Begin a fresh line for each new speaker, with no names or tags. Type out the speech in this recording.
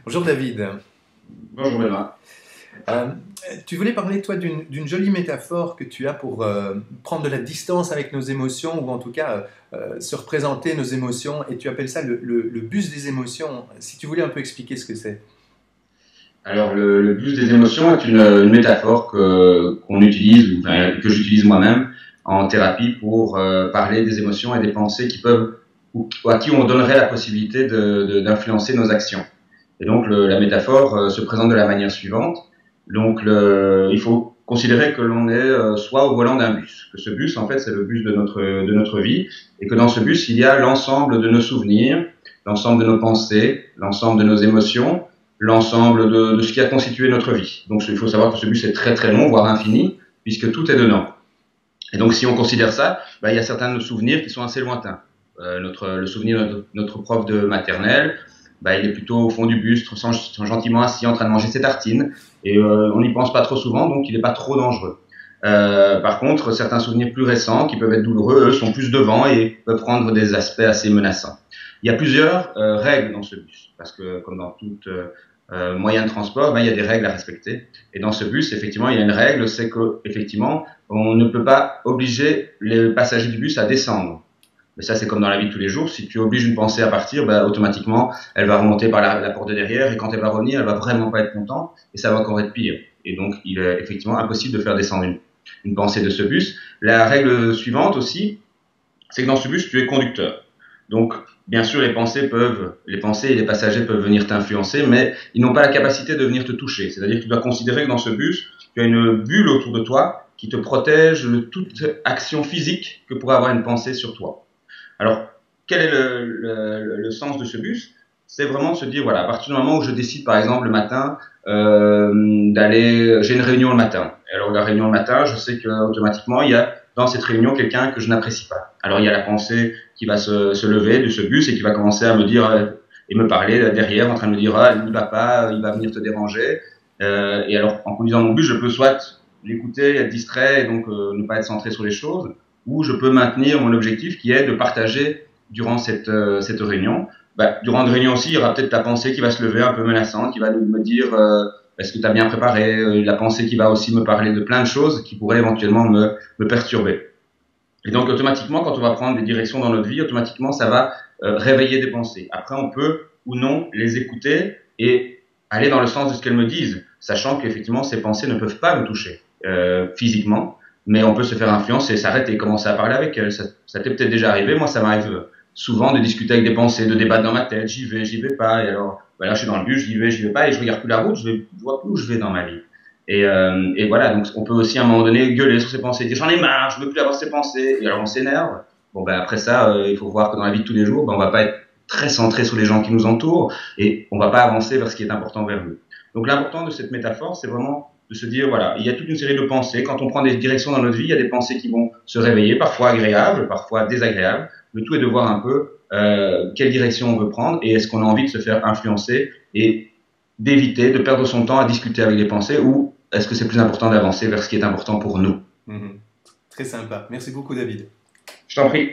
Bonjour David.
Bonjour Benoît.
Euh, Tu voulais parler toi d'une jolie métaphore que tu as pour prendre de la distance avec nos émotions ou en tout cas se représenter nos émotions et tu appelles ça le bus des émotions. Si tu voulais un peu expliquer ce que c'est.
Alors le bus des émotions est une métaphore qu'on utilise, enfin, que j'utilise moi-même en thérapie pour parler des émotions et des pensées qui peuvent ou à qui on donnerait la possibilité d'influencer nos actions. Et donc la métaphore se présente de la manière suivante. Donc il faut considérer que l'on est soit au volant d'un bus, que ce bus en fait c'est le bus de notre vie et que dans ce bus il y a l'ensemble de nos souvenirs, l'ensemble de nos pensées, l'ensemble de nos émotions, l'ensemble de ce qui a constitué notre vie. Donc il faut savoir que ce bus est très très long, voire infini, puisque tout est dedans. Et donc si on considère ça, il y a certains de nos souvenirs qui sont assez lointains. Le souvenir de notre prof de maternelle, il est plutôt au fond du bus, gentiment assis en train de manger ses tartines, et on n'y pense pas trop souvent, donc il n'est pas trop dangereux. Par contre, certains souvenirs plus récents, qui peuvent être douloureux, eux, sont plus devant et peuvent prendre des aspects assez menaçants. Il y a plusieurs règles dans ce bus, parce que comme dans tout moyen de transport, il y a des règles à respecter. Et dans ce bus, effectivement, il y a une règle, c'est que effectivement, on ne peut pas obliger les passagers du bus à descendre. Mais ça, c'est comme dans la vie de tous les jours. Si tu obliges une pensée à partir, automatiquement, elle va remonter par la porte de derrière et quand elle va revenir, elle va vraiment pas être contente et ça va encore être pire. Et donc, il est effectivement impossible de faire descendre une pensée de ce bus. La règle suivante aussi, c'est que dans ce bus, tu es conducteur. Donc, bien sûr, les pensées et les passagers peuvent venir t'influencer, mais ils n'ont pas la capacité de venir te toucher. C'est-à-dire que tu dois considérer que dans ce bus, tu as une bulle autour de toi qui te protège de toute action physique que pourrait avoir une pensée sur toi. Alors, quel est le sens de ce bus? C'est vraiment de se dire, voilà, à partir du moment où je décide, par exemple, le matin, j'ai une réunion le matin. Et alors, la réunion le matin, je sais qu'automatiquement, il y a dans cette réunion quelqu'un que je n'apprécie pas. Alors, il y a la pensée qui va se lever de ce bus et qui va commencer à me dire et me parler derrière, en train de me dire, ah, il n'y va pas, il va venir te déranger. Et alors, en conduisant mon bus, je peux soit l'écouter, être distrait et donc ne pas être centré sur les choses, ou je peux maintenir mon objectif qui est de partager durant cette réunion. Durant une réunion aussi, il y aura peut-être ta pensée qui va se lever un peu menaçante, qui va me dire est-ce que tu as bien préparé, la pensée qui va aussi me parler de plein de choses qui pourraient éventuellement me perturber. Et donc automatiquement, quand on va prendre des directions dans notre vie, automatiquement ça va réveiller des pensées. Après, on peut ou non les écouter et aller dans le sens de ce qu'elles me disent, sachant qu'effectivement ces pensées ne peuvent pas me toucher physiquement, mais on peut se faire influencer, s'arrêter et commencer à parler avec elles. Ça t'est peut-être déjà arrivé, moi ça m'arrive souvent de discuter avec des pensées, de débattre dans ma tête, j'y vais pas, et alors là je suis dans le bus, j'y vais pas, et je regarde plus la route, je vois plus où je vais dans ma vie. Et voilà, donc on peut aussi à un moment donné gueuler sur ses pensées, dire j'en ai marre, je veux plus avoir ces pensées, et alors on s'énerve. Bon après ça, il faut voir que dans la vie de tous les jours, on va pas être très centré sur les gens qui nous entourent, et on va pas avancer vers ce qui est important vers nous. Donc l'important de cette métaphore, c'est vraiment de se dire, voilà, il y a toute une série de pensées. Quand on prend des directions dans notre vie, il y a des pensées qui vont se réveiller, parfois agréables, parfois désagréables. Le tout est de voir un peu quelle direction on veut prendre et est-ce qu'on a envie de se faire influencer et d'éviter de perdre son temps à discuter avec les pensées ou est-ce que c'est plus important d'avancer vers ce qui est important pour nous.
Très sympa. Merci beaucoup David.
Je t'en prie.